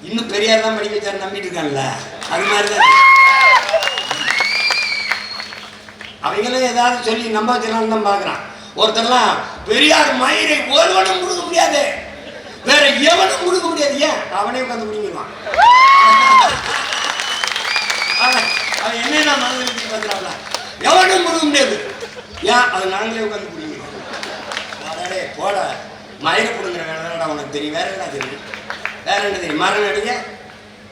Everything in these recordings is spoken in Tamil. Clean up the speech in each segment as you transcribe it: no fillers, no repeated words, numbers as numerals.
இன்னும் பெரியார் தான் படிக்க வச்சாரு நம்பிட்டு இருக்கான்ல, அது மாதிரிதான் அவங்களும் ஏதாவது சொல்லி நம்ப வச்சிடலான்னு தான் பாக்குறான். ஒருத்தர்லாம் பெரியார் மயிரை ஒருவனும் கொடுக்க முடியாது, வேற எவனும் கொடுக்க முடியாது, ஏன் அவனே உட்காந்து முடிங்கிடுவான். அவன் என்னென்ன மனதில் பார்த்துறாங்களா, எவனும் கொடுக்க முடியாது, ஏன் அது நாங்களே உட்காந்து முடிங்கிடுவோம். போட மயிரை கொடுங்கிற வேலை உனக்கு தெரியும், வேற என்ன தெரியும், வேற என்ன தெரியும், மரம் நடிக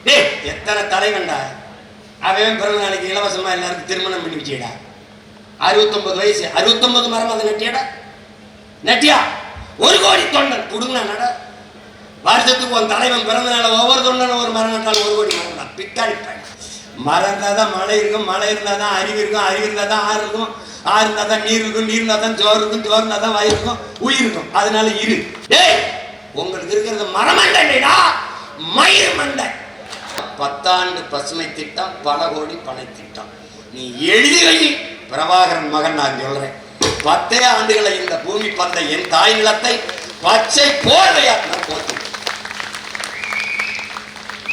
டே எத்தனை தலைவன்டா. அவன் பிறந்த நாளைக்கு இலவசமா எல்லாருக்கும் திருமணம் பண்ணி வச்சுடா. 69 வயசு 69 மரம் அதை நட்டியாடா, நட்டியா 1 கோடி தொண்டன் கொடுங்க நட. வருஷத்துக்கு உன் தலைவன் பிறந்த நாள ஒவ்வொரு தொண்டனும் ஒரு மரம் நட்டாலும் 1 கோடி மரம் தான். பிக்காடிப்பேன். மரம் இருந்தால் தான் மழை இருக்கும், மழை இருந்தால் தான் அறிவு இருக்கும், அறிவு இருந்தால் தான் ஆறு இருக்கும், ஆறு இருந்தால் தான் நீர் இருக்கும், நீர் இருந்தால் தான் சோறு இருக்கும், சோறு இருந்தால் தான் வயிறு இருக்கும், உயிர் இருக்கும். அதனால இரு. ஏய் உங்களுக்கு இருக்கிறது மரமண்டா, மயிர் மண்டை. 10 ஆண்டு பசுமை திட்டம், பல கோடி பனை திட்டம். நீ எழுதி வை பிரபாகரன் மகன். நான் சொல்றேன், 10 ஆண்டுகளை இந்த பூமி பந்த என் தாய் நிலத்தை பச்சை போர்வையாக்க போட்டு.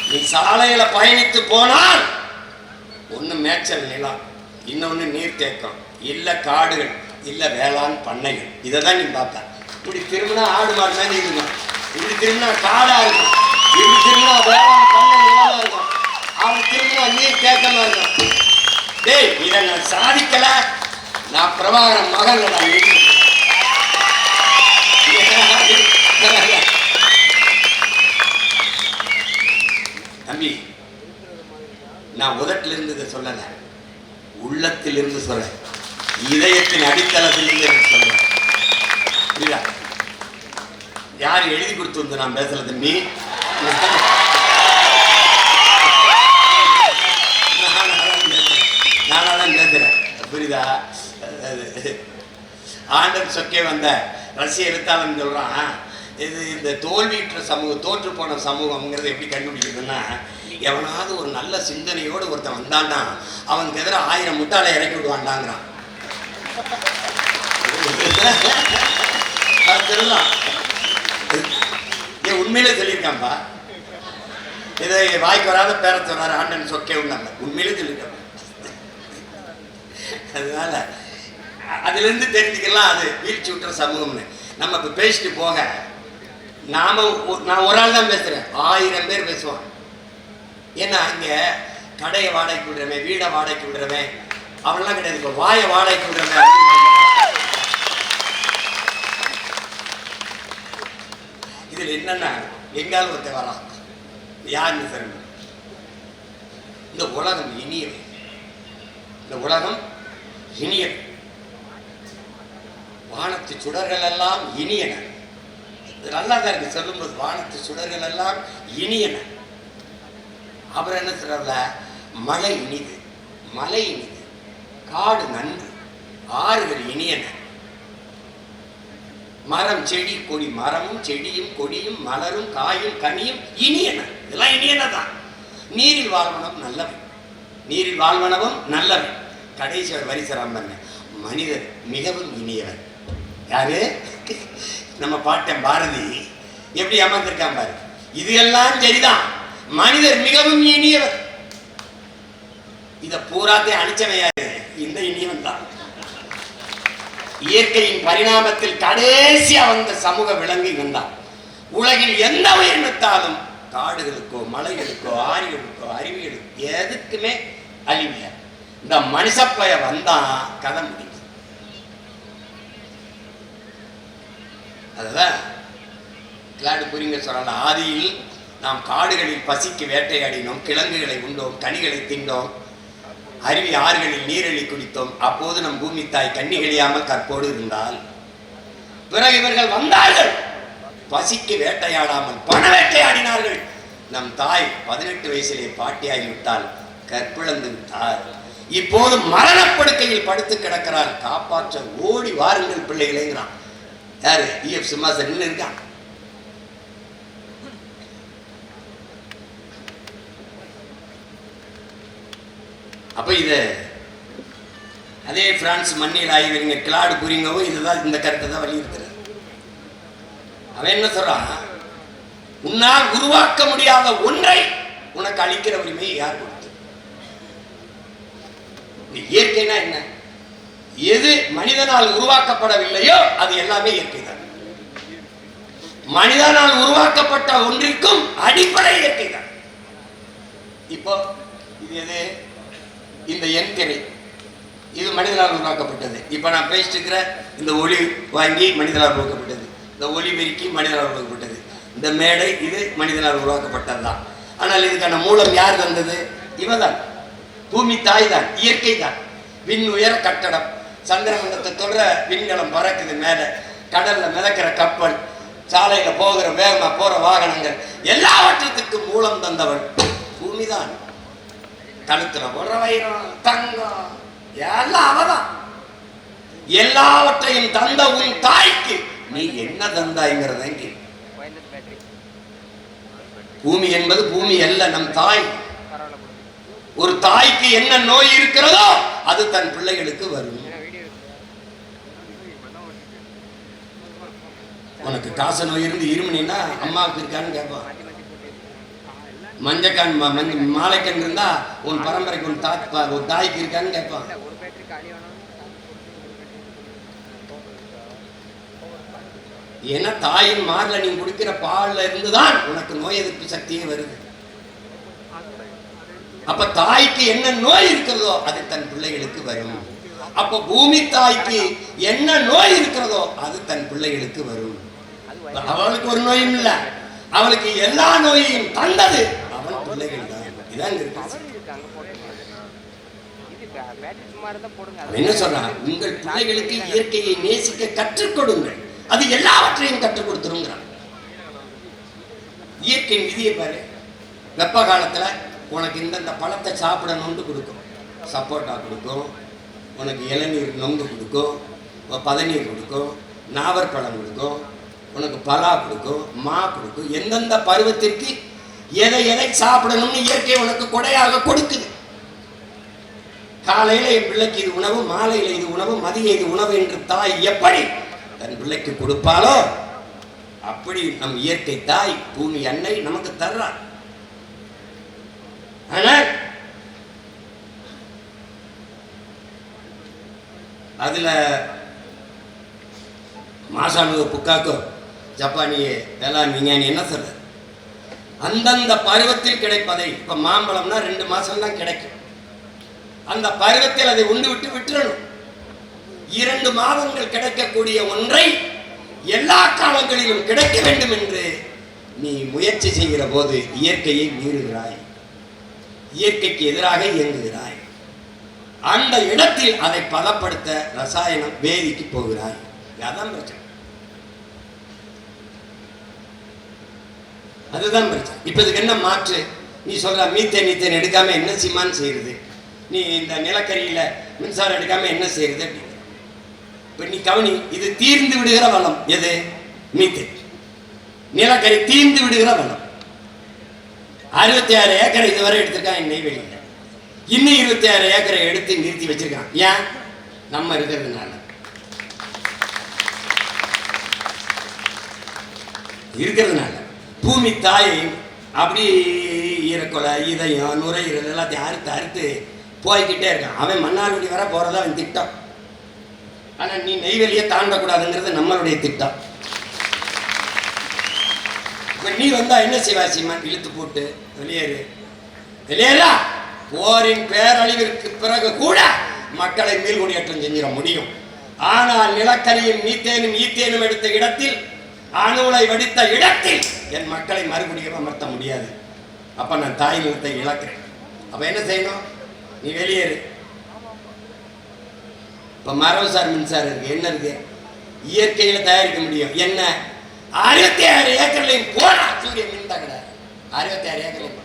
நீ சாலையில பயணித்து போனால் ஒண்ணு மேய்ச்சல் நிலம், இன்னொன்னு நீர்த்தேக்கம், இல்ல காடுகள், இல்ல வேளாண் பண்ணைகள். இதைதான் நீ பார்த்த. இப்படி திரும்பினா ஆடு மாடு மாதிரி இருக்கும், இப்படி திரும்பினா காடா இருக்கும், இப்படி திரும்பினா வேளாண் பண்ணை நிலமா இருக்கும், அவன் திரும்பினா நீர் தேக்கமா இருக்கும். டேய் இதை நான் சாதிக்கல, நான் பிரபாகரன் மகன். தம்பி, நான் உதட்டிலிருந்து சொல்லல, உள்ளத்திலிருந்து சொல்ல, இதயத்தின் அடித்தளத்திலிருந்து சொல்றேன். புரியுதா? யாரு எழுதி கொடுத்து வந்து நான் பேசல தம்பி, நானாதான் பேசுறேன். புரியுதா? ஆண்டன் சொக்கே வந்த ரஷ்ய எழுத்தாளன் சொல்றான், இது இந்த தோல்வியுற்ற சமூகம், தோற்று போன சமூகம்ங்கிறது எப்படி கண்டுபிடிக்கிறதுன்னா, எவனாவது ஒரு நல்ல சிந்தனையோடு ஒருத்தன் வந்தான்னா அவனுக்கு எதிராக 1000 முட்டாளை இறக்கி விடுவான்டாங்கிறான். ஏன் உண்மையிலே சொல்லியிருக்கான்பா, இதை வாய்க்கு வராத பேரத்து வராது ஆண்டன் சொக்கே உண்டாங்க, உண்மையிலே சொல்லியிருக்காங்க. அதனால அதுல இருந்து தெரிஞ்சுக்கலாம் அது வீழ்ச்சி விட்டுற சமூகம்னு. நம்ம இப்ப பேசிட்டு போக, நான் ஒரு ஆள் தான் பேசுறேன், 1000 பேர் பேசுவான். ஏன்னா இங்க கடையை வாடகைக்கு விடுறவன், வீடை வாடகைக்கு விடுறவன் அவன்லாம் கிடையாது, இப்ப வாயை வாடகைக்கு விடுறவன். இதுல என்னன்னா எங்காலும் ஒருத்த வரலாம், யாருன்னு தெரியும். இந்த உலகம் இனியவை, இந்த உலகம் இனியவை, வானத்து சுடர்கள் எல்லாம் இனியன. நல்லா தான் இருக்கு சொல்லும்போது, வானத்து சுடர்கள் எல்லாம் இனியன. அப்புறம் என்ன சொல்றல, மழை இனிது, மலை இனிது, காடு நன்று, ஆறுகள் இனியன, மரம் செடி கொடி, மரமும் செடியும் கொடியும் மலரும் காயும் கனியும் இனியன. இதெல்லாம் இனியன தான். நீரில் வாழ்வனவும் நல்லவை, நீரில் வாழ்வனவும் நல்லவை. கடைசி ஒரு வரிசரம் பண்ண, மனிதர் மிகவும் இனியவர். யாரு? நம்ம பாட்டன் பாரதி எப்படி ஏமாந்திருக்கான் பாரு. இது எல்லாம் சரிதான், மனிதர் மிகவும் இனியவர். இத பூராத்தை அழிச்சவன் யாரு? இந்த இனியவன் தான். இயற்கையின் பரிணாமத்தில் கடைசியா வந்த சமூக விலங்கு வந்தான். உலகில் எந்த உயிரினத்தாலும் காடுகளுக்கோ மலைகளுக்கோ ஆறுகளுக்கோ அருவிகளுக்கோ எதுக்குமே அழிவில்லை. இந்த மனுஷப்பய வந்தான் கதை முடியும். அதுதான் கிளாடு புரிங்க சொல்றாங்க, ஆதியில் நாம் காடுகளில் பசிக்கு வேட்டையாடினோம், கிழங்குகளை உண்டோம், கனிகளை திண்டோம், அருவி ஆறுகளில் நீரழி குடித்தோம். அப்போது நம் பூமி தாய் கண்ணி கழியாமல் கற்போடு இருந்தால், பிறகு இவர்கள் வந்தார்கள், பசிக்கு வேட்டையாடாமல் பண வேட்டையாடினார்கள். நம் தாய் 18 வயசிலே பாட்டியாகிவிட்டால், கற்பிழந்து விட்டார். இப்போது மரணப்படுக்கையில் படுத்து கிடக்கிறார். காப்பாற்ற ஓடி வாருங்கள் பிள்ளைகளேங்கிறான். யாரு? இஎஃப் சிம்மாசன் இருக்கான். அப்ப இது அதே பிரான்ஸ் மண்ணில் ஆய்வறிஞர் கிளாடு புரிங்கவும் இதுதான், இந்த கருத்தை தான் வலியுறுத்துறார். அவன் என்ன சொல்றான், உன்னால் உருவாக்க முடியாத ஒன்றை அழிக்கிற உரிமையை யார் கொடுத்து? இயற்கைனா என்ன? எது மனிதனால் உருவாக்கப்படவில்லையோ அது எல்லாமே இயற்கை தான். மனிதனால் உருவாக்கப்பட்ட ஒன்றிற்கும் அடிப்படை இயற்கை தான். இப்போ இது எது? இந்த எண்கரை இது மனிதனால் உருவாக்கப்பட்டது. இப்ப நான் பேசிட்டு இருக்கிற இந்த ஒளி வாங்கி மனிதனால் உருவாக்கப்பட்டது. இந்த ஒளி பெருக்கி மனிதனால் உருவாக்கப்பட்டது. இந்த மேடை இது மனிதனால் உருவாக்கப்பட்டதுதான். ஆனால் இதுக்கான மூலம் யார் வந்தது? இவதான், பூமி தாய் தான், இயற்கை தான். விண் உயர கட்டடம், சந்திரமண்டலத்தை தொடர விண்கலம் பறக்குது மேல, கடல்ல மிதக்கிற கப்பல், சாலையில போகிற வேகமா போற வாகனங்கள், எல்லாவற்றத்துக்கும் மூலம் தந்தவள் பூமிதான். கழுத்துல போடுற வைரம், தங்கம் எல்லாம் அவதான். எல்லாவற்றையும் தந்த உன் தாய்க்கு நீ என்ன தந்தாய்ங்கிறத. பூமி என்பது பூமி அல்ல, நம் தாய். ஒரு தாய்க்கு என்ன நோய் இருக்கிறதோ அது தன் பிள்ளைகளுக்கு வரும். உனக்கு காச நோய் இருந்து இருமுனா அம்மாவுக்கு இருக்கான்னு கேட்பான். மஞ்சக்கான் மாலைக்கண் இருந்தா உன் பரம்பரைக்கு உன் தாய்க்கு இருக்கான்னு கேட்பான். ஏன்னா தாயின் மார்ல நீ குடிக்கிற பால்ல இருந்துதான் உனக்கு நோய் எதிர்ப்பு சக்தியே வருது. அப்ப தாய்க்கு என்ன நோய் இருக்கிறதோ அது தன் பிள்ளைகளுக்கு வரும். அப்ப பூமி தாய்க்கு என்ன நோய் இருக்கிறதோ அது தன் பிள்ளைகளுக்கு வரும். அவளுக்கு ஒரு நோயும் இல்ல, அவளுக்கு எல்லா நோயையும் தந்தது அவன் பிள்ளைகள் தான். இதான் என்ன சொல்றான்? உங்கள் பிள்ளைகளுக்கு இயற்கையை நேசிக்க கற்றுக் கொடுங்கள், அது எல்லாவற்றையும் கற்றுக் கொடுத்துருங்கிறான். இயற்கையின் விதியை பாரு. வெப்ப காலத்துல உனக்கு இந்த பழத்தை சாப்பிடணும்னு கொடுக்கும், சப்போட்டா கொடுக்கும், உனக்கு இளநீர் நொங்கு கொடுக்கும், பதநீர் கொடுக்கும், நாவற்பழம் கொடுக்கும், உனக்கு பலா கொடுக்கும், மா கொடுக்கும். எந்தெந்த பருவத்திற்கு எதை எதை சாப்பிடணும்னு இயற்கை உனக்கு கொடையாக கொடுக்குது. காலையில என் பிள்ளைக்கு இது உணவு, மாலையில இது உணவு, மதிய இது உணவு என்று தாய் எப்படி தன் பிள்ளைக்கு கொடுப்பாலோ அப்படி நம் இயற்கை தாய் பூமி அன்னை நமக்கு தர்றார். ஆனால் அதுல மாசானு புக்காக்கோ ஜப்பானிய வேளாண் விஞ்ஞானி என்ன சொல்ற, அந்தந்த பருவத்தில் கிடைப்பதை, இப்ப மாம்பழம்னா 2 மாசம் தான் கிடைக்கும், அந்த பருவத்தில் அதை உண்டு விட்டு விட்டுறணும். 2 மாதங்கள் கிடைக்கக்கூடிய ஒன்றை எல்லா காலங்களிலும் கிடைக்க வேண்டும் என்று நீ முயற்சி செய்கிற போது இயற்கையை மீறுகிறாய், இயற்கைக்கு எதிராக இயங்குகிறாய். அந்த இடத்தில் அதை பலப்படுத்த ரசாயனம் வேதிக்கு போகிறாய். அதான் பிரச்சனை, அதுதான் பிரச்சனை. இப்ப இதுக்கு என்ன மாற்று? நீ சொல்ற மீத்தேன் எடுக்காம என்ன சிமான் செய்யறது, நீ இந்த நிலக்கரியில மின்சாரம் எடுக்காம என்ன செய்யறது அப்படின்னு. இப்ப நீ கவனி, இது தீர்ந்து விடுகிற வளம் எது? மீத்தேன். நிலக்கரி தீர்ந்து விடுகிற வளம். 66 ஏக்கரை இதுவரை எடுத்திருக்கான் நெய்வேலியில, இன்னும் 26 ஏக்கரை எடுத்து நிறுத்தி வச்சிருக்கான். ஏன்? நம்ம இருக்கிறதுனால. பூமி தாயை அப்படி ஈரக்கொலை, இதயம், நுரையீரல் எல்லாத்தையும் அறுத்து அறுத்து போய்கிட்டே இருக்கான். அவன் மன்னார்குடி வர போறதா அவன் திட்டம். ஆனா நீ நெய்வேலியை தாண்டக்கூடாதுங்கிறது நம்மளுடைய திட்டம். இப்ப நீ வந்தா என்ன செய்வாசிமா? இழுத்து போட்டு வெளியேறு, வெளியேறா. போரின் பேரழிவிற்கு பிறகு கூட மக்களை மீள்குடியேற்றம் செஞ்சிட முடியும். ஆனால் நிலக்கரியும் மீத்தேனும் ஈத்தேனும் எடுத்த இடத்தில், அணுலை வடித்த இடத்தில் என் மக்களை மறுபடியும் அமர்த்த முடியாது. அப்ப நான் தாய் நிலத்தை இழக்கிறேன். அப்ப என்ன செய்யணும்? நீ வெளியேறு. இப்ப மரபுசார் மின்சாரம் இருக்கு, என்ன இருக்கு? இயற்கையில தயாரிக்க முடியும். என்ன? 66 ஏக்கர்லையும் போனா சூரிய மின் தகட 66 ஏக்கர்லையும்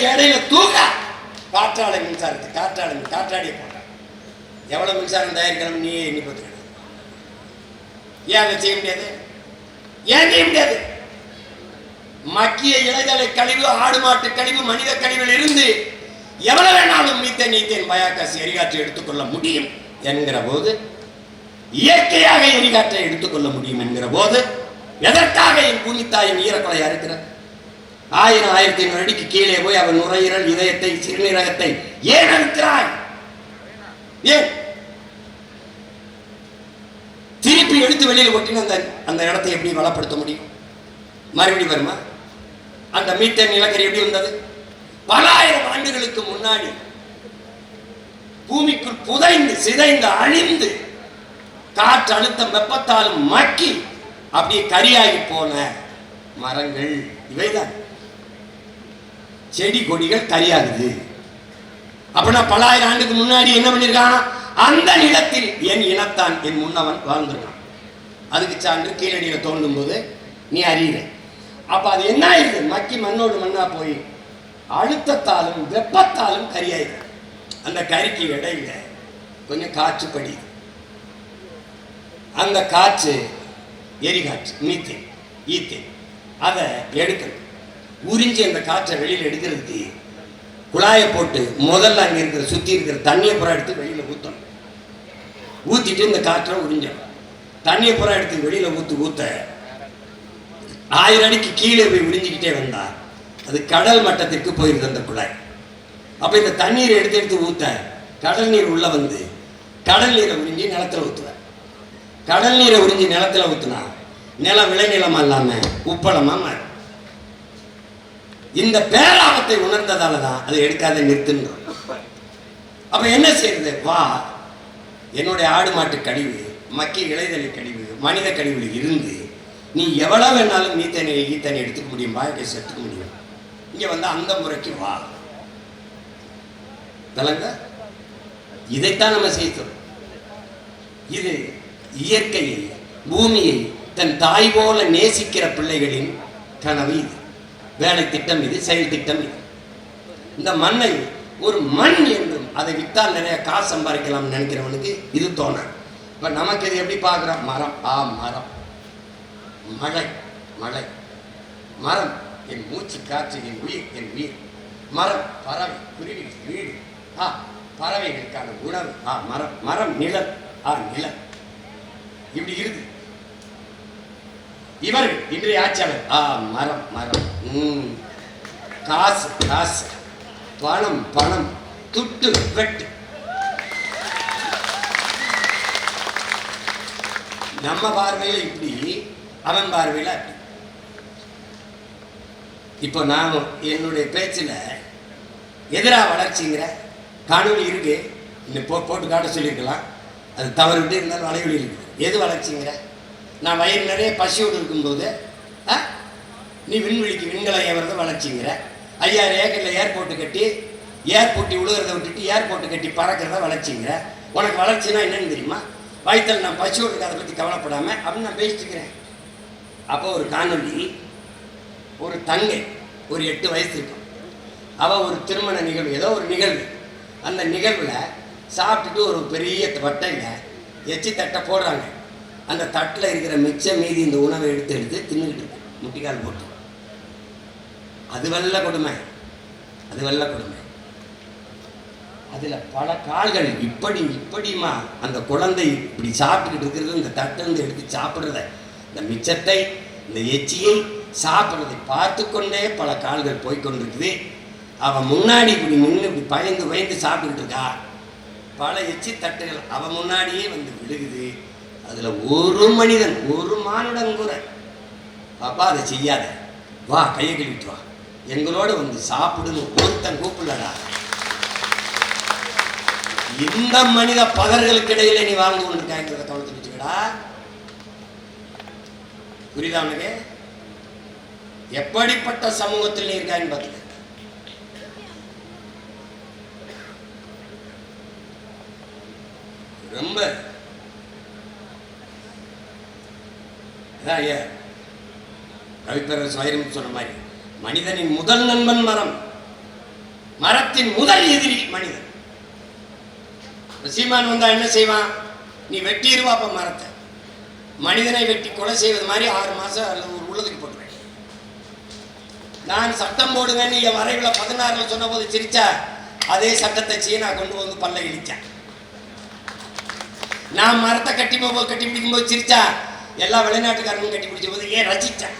இடையில தூக்க காற்றாலை மின்சாரத்தை காற்றாடிய போட்ட எவ்வளவு மின்சாரம் தயாரிக்கணும் நீ எண்ணி பார்த்துக்க. ஏன் அதை செய்ய முடியாது? ஏன் செய்ய முடியாது? மக்கிய இலைதலை கழிவு, ஆடு மாட்டு கழிவு, மனித கழிவில் இருந்து எவ்வளவு வேணாலும் மீத்தேன் பயாக்காசி எரிகாற்றை எடுத்துக்கொள்ள முடியும் என்கிற போது, இயற்கையாக எரிகாற்றை எடுத்துக்கொள்ள முடியும் என்கிற போது, எதற்காக என் பூமித்தாயின் ஈரக்கொலையா இருக்கிற? 1500 அடிக்கு கீழே போய் அவன் நுரையீரல், இதயத்தை, சிறுநீரகத்தை ஏன் அழுக்கிறாய்? ஏன் திருப்பி எடுத்து வெளியில் ஒட்டின அந்த இடத்தை எப்படி வளப்படுத்த முடியும்? மறுபடியும் வருமா? அந்த மீத்தேன் நிலக்கரி எப்படி வந்தது? பல ஆயிரம் ஆண்டுகளுக்கு முன்னாடி பூமிக்குள் புதைந்து சிதைந்து அழிந்து காற்று அழுத்தம் வெப்பத்தாலும் மக்கி அப்படியே கரியாகி போன மரங்கள் இவைதான். செடி கொடிகள் கரியாகுது. அப்படின்னா பல ஆயிரம் ஆண்டுக்கு முன்னாடி என்ன பண்ணிருக்கான்? அந்த நிலத்தில் என் இனத்தான், என் முன்னவன் வாழ்ந்திருக்கான். அதுக்கு சான்று கீழடியில தோண்டும் போது நீ அறிகிற. அப்ப அது என்ன ஆயிடுது? மக்கி மண்ணோடு மண்ணா போய் அழுத்தத்தாலும் வெப்பத்தாலும் கரியாயிரு. அந்த கரிக்கு இடையில கொஞ்சம் காற்று படியுது. அந்த காற்று எரிகாற்று, மீத்தேன், ஈத்தேன். அதை எடுக்கணும். உறிஞ்சி அந்த காற்றை வெளியில் எடுக்கிறதுக்கு குழாயை போட்டு முதல்ல அங்கே இருக்கிற சுற்றி இருக்கிற தண்ணியை புறா எடுத்து வெளியில் ஊற்றணும். ஊற்றிட்டு இந்த காற்றை உறிஞ்சணும். தண்ணியை புறா எடுத்து வெளியில் ஊற்ற 1000 அடிக்கு கீழே போய் உறிஞ்சிக்கிட்டே வந்தா அது கடல் மட்டத்திற்கு போயிருது அந்த குழாய். அப்போ இந்த தண்ணீரை எடுத்து ஊற்ற கடல் நீர் உள்ள வந்து கடல் நீரை உறிஞ்சி நிலத்தில் ஊற்றுவேன். கடல் நீரை உறிஞ்சி நிலத்தில் ஊற்றுனா நிலம் விளைநிலமா இல்லாமல் உப்பளமா மாறும். இந்த பேராபத்தை உணர்ந்ததால தான் அதை எடுக்காத நிறுத்துன்றோம். அப்ப என்ன செய்யறது? வா, என்னுடைய ஆடு மாட்டு கழிவு, மக்கிய இலைதலை கழிவு, மனித கழிவுல இருந்து நீ எவ்வளவு வேணாலும் மீத்தனை ஈத்தனை எடுத்துக்க முடியும், பாயகேஸ் எடுத்துக்க முடியும். இங்க வந்து அந்த முறைக்கு வா. விளங்க? இதைத்தான் நம்ம செய்யறோம். இது இயற்கையை, பூமியை தன் தாய் போல நேசிக்கிற பிள்ளைகளின் கனவு. இது வேலை திட்டம், இது செயல் திட்டம். இது இந்த மண்ணை ஒரு மண் என்றும் அதை வித்தால் நிறைய காசு சம்பாதிக்கலாம் நினைக்கிறவனுக்கு இது தோணும். இப்ப நமக்கு இது எப்படி பார்க்கிறோம்? மரம், மரம், மழை, மழை, மரம் என் மூச்சு காற்று, என் உயிர், என் உயிர். மரம் பறவை, குருவி, வீடு, பறவைகளுக்கான உணவு, மரம், மரம் நிழல், நிழல். இப்படி இருக்கு. இவர் இன்றைய ஆட்சியாளர், மரம், மரம், காசு, காசு, பணம், பணம், துட்டு, வெட்டு. நம்ம பார்வையில இப்படி, அவன் பார்வையில அப்படி. இப்போ நான் என்னுடைய பேச்சில் எதிராக வளர்ச்சிங்கிற காணொலி இருக்கு, இன்னும் போட்டு காட்ட சொல்லியிருக்கலாம். அது தவறு விட்டு இருந்தாலும் வளைவொலி இருக்கு. எது வளர்ச்சிங்கிற? நான் வயிறு நிறைய பசியோடு இருக்கும்போது நீ விண்வெளிக்கு விண்கலம் ஏவுறத வளர்ச்சிங்கிற. 5000 ஏக்கரில் ஏர்போர்ட்டு கட்டி ஏர்போர்ட்டி உழுகிறத விட்டுட்டு ஏர்போர்ட்டு கட்டி பறக்கிறத வளர்ச்சிங்கிற. உனக்கு வளர்ச்சினா என்னன்னு தெரியுமா? வயிற்றில் நான் பசியோடு இருக்க, அதை பற்றி கவலைப்படாமல் அப்படின்னு நான் பேசிட்டு இருக்கிறேன். அப்போ ஒரு காணொலி, ஒரு தங்கை, ஒரு 8 வயசு இருக்கும். அவள் ஒரு திருமண நிகழ்வு, ஏதோ ஒரு நிகழ்வு. அந்த நிகழ்வில் சாப்பிட்டுட்டு ஒரு பெரிய வட்டையில் எச்சி தட்டை போடுறாங்க. அந்த தட்டில் இருக்கிற மிச்ச மீதி இந்த உணவை எடுத்து தின்னுக்கிட்டு இருக்கு, முட்டிக்கால் போட்டு. அது வெள்ள கொடுமை, அது வெள்ள கொடுமை. அதில் பல கால்கள் இப்படி இப்படிமா அந்த குழந்தை இப்படி சாப்பிட்டுக்கிட்டு இருக்கிறது, இந்த தட்டிலிருந்து எடுத்து சாப்பிட்றத, இந்த மிச்சத்தை, இந்த எச்சியை சாப்பிட்றதை பார்த்து கொண்டே பல கால்கள் போய்கொண்டிருக்குது. அவன் முன்னாடி இப்படி நின்று இப்படி பயந்து பயந்து சாப்பிட்டுக்கிட்டு இருக்கா. பல எச்சி தட்டுகள் அவன் முன்னாடியே வந்து விழுகுது. அதில் ஒரு மனிதன், ஒரு மானுடன் கூட, பாப்பா அதை செய்யாத, வா கையை கழுவிட்டு வா, எங்களோட வந்து சாப்பிடுன்னு ஒருத்தன் கூப்பிடலடா. இந்த மனித பதர்களுக்கு இடையில நீ வாழ்ந்து கொண்டிருக்காங்கிறத கவனத்தை வச்சுக்கடா. புரியுதா உனக்கு? எப்படிப்பட்ட சமூகத்தில் நீ இருக்கான்னு பார்த்துக்க. ரொம்ப கவிப்பேரரசு வைரம் சொன்ன மாதிரி, மனிதனின் முதல் நண்பன் மரம், மரத்தின் முதல் எதிரி மனிதன். சீமான் வந்தா என்ன செய்வான்? நீ வெட்டிடுவா அப்ப மரத்தை. மனிதனை வெட்டி கொலை செய்வது மாதிரி 6 மாசம் அல்லது ஒரு உள்ளதுக்கு போட்டுருவேன். நான் சட்டம் போடுவேன் நீ வரைவில் 16 சொன்ன போது சிரிச்சா, அதே சட்டத்தை செய்ய நான் கொண்டு வந்து பல்ல இடிச்சேன். நான் மரத்தை கட்டி பிடிக்கும் போது சிரிச்சா, எல்லா வெளிநாட்டுக்காரங்களும் கட்டி பிடிச்ச போது ஏன் ரசிச்சேன்.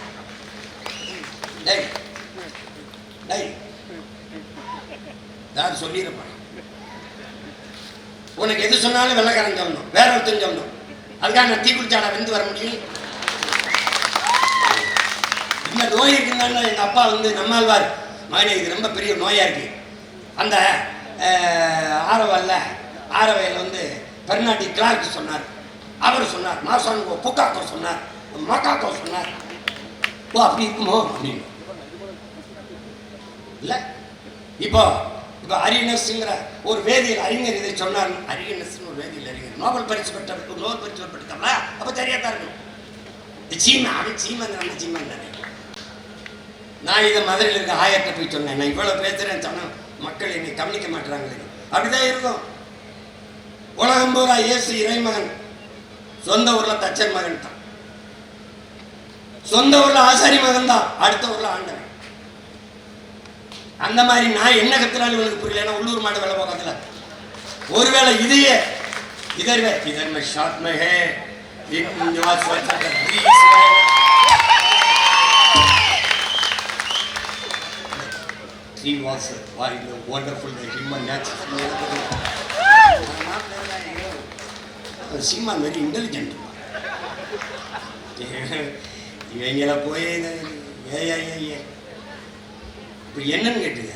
யார் சொல்லியிருப்பான்? உனக்கு எது சொன்னாலும் வெள்ளக்காரன் சொல்லணும், வேற ஒருத்தன் சொல்லணும். அதுக்காக நான் தீ குளிச்சாடா வெந்து வர முடியும்? இந்த நோய் இருக்குன்னா எங்க அப்பா வந்து நம்மாழ்வார், மகனே இது ரொம்ப பெரிய நோயா இருக்கு. அந்த ஆரவையில் வந்து பெர்னாடி கிளார்க் சொன்னார், அவர் சொன்னார், மாசாங்கோ புக்காக்கோ சொன்னார், மக்காக்கோ சொன்னார். ஓ அப்படி இருக்குமோ அப்படின்னு இல்ல. இப்போ அரியனஸ்ங்கிற ஒரு வேதியியல் அறிஞர் இதை சொன்னார். அரியனஸ் ஒரு வேதியியல் அறிஞர், நோபல் பரிசு பெற்றவர்கள், நோபல் பரிசு பெற்றவங்களா அப்ப தெரியாதான் இருக்கும். சீமா அவன் சீமான் சீமான் தானே. நான் இதை மதுரையில் இருக்க ஆயத்தை போய் சொன்னேன், நான் இவ்வளவு பேசுறேன் சொன்னேன், மக்கள் என்னை கவனிக்க மாட்டாங்களே. அப்படிதான் இருக்கும். உலகம் பூரா இயேசு இறைமகன், சொந்த ஊர்ல தச்சன் மகன் தான், சொந்த ஊர்ல ஆசாரி மகன் தான், அடுத்த ஊர்ல ஆண்டவன். அந்த மாதிரி நான் என்ன கத்துனாலும் உங்களுக்கு புரியல. ஏன்னா உள்ளூர் மாடு வேலை போகாதுல. ஒருவேளை இதையே இதர் में शॉट में है एक जवाब सोचा था he was wonderful human nature. Seeman very intelligent. இவங்கள போய் இப்போ என்னன்னு கேட்டுங்க,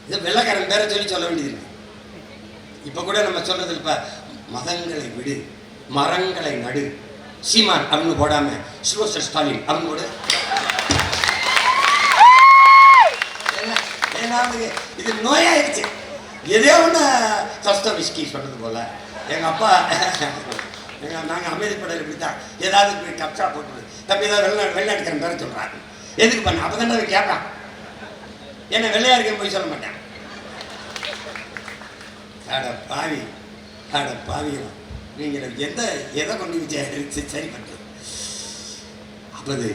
இதை வெள்ளக்காரன் பேரை சொல்ல வேண்டியது இருக்கு. இப்போ கூட நம்ம சொல்றது இப்ப மதங்களை விடு, மரங்களை நடு, சீமான் அப்படின்னு போடாம சிவசர் ஸ்டாலின் அப்படின்னு போடு. இது நோயாயிருச்சு. எதே ஒன்று சஸ்த விஸ்கி சொன்னது போல எங்க அப்பா நாங்கள் அமைதிப்படையில் இப்படித்தான் ஏதாவது கப்சா போட்டு தப்பி ஏதாவது வெளிநாட்டுக்காரன் பேர சொல்றாங்க. எதுக்கு பண்ண அப்போ தானே கேட்பான். என்ன வெள்ளையா இருக்கேன் போய் சொல்ல மாட்டேன். அட பாவியம் நீங்கள் எதை கொண்டு வச்சு சரி பண்றது? அப்பது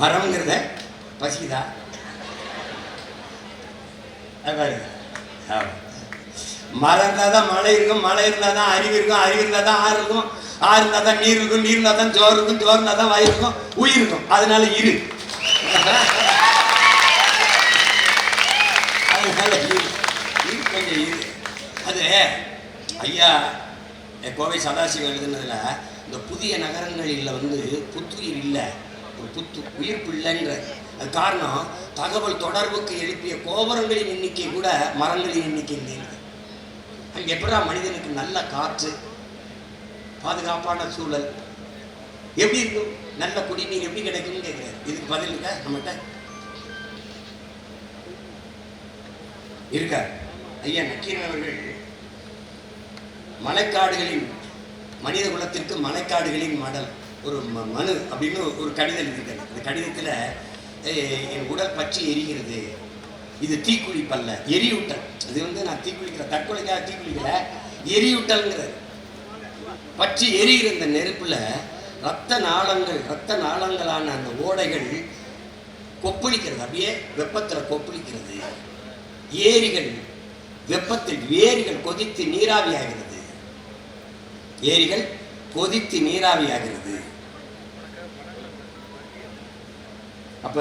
மரம்ங்கிறத பசிக்குதா? மரம் இருந்தால் தான் மழை இருக்கும், மழை இருந்தால் தான் அறிவு இருக்கும், அறிவு இருந்தால் தான் ஆறு இருக்கும், ஆறு இருந்தால் தான் நீர் இருக்கும், நீர் இருந்தால் தான் சோறு இருக்கும், சோறு இருந்தால் தான் வயிறு இருக்கும், உயிர் இருக்கும். அதனால இரு கொஞ்சம் இரு. அது ஐயா கோவை சதாசிவம் எழுதுனதுல இந்த புதிய நகரங்களில் வந்து புத்துயிர் இல்லை, ஒரு உயிர்ப்பு இல்லைன்ற அது காரணம் தகவல் தொடர்புக்கு எழுப்பிய கோபுரங்களின் எண்ணிக்கை கூட மரங்களின் எண்ணிக்கை இல்லை. அங்கே எப்படா மனிதனுக்கு நல்ல காற்று, பாதுகாப்பான சூழல் எப்படி இருக்கும், நல்ல குடிநீர் எப்படி கிடைக்கும்னு கேட்கிறார். இதுக்கு பதில் இருக்க நம்மகிட்ட இருக்கார். ஐயா நக்கீரன் அவர்கள் மலைக்காடுகளின் மனித குலத்திற்கு மலைக்காடுகளின் மடல் ஒரு மனு அப்படின்னு ஒரு கடிதம் எழுதியிருக்காரு. அந்த கடிதத்தில் என் உடல் பற்றி எரிகிறது, இது தீக்குளிப்பல்ல எரியூட்டல். அது வந்து நான் தீக்குளிக்கிற தற்கொலைக்காக தீக்குளிக்கல, எரியூட்டல்ங்கிறது. பற்றி எரிகிற இந்த நெருப்புல ரத்த நாளங்களான அந்த ஓடைகள் கொப்பளிக்கிறது, அப்படியே வெப்பத்தில் கொப்பளிக்கிறது. ஏரிகள் வெப்பத்தில் வேரிகள் கொதித்து நீராவியாகிறது, ஏரிகள் கொதித்து நீராவியாகிறது. அப்ப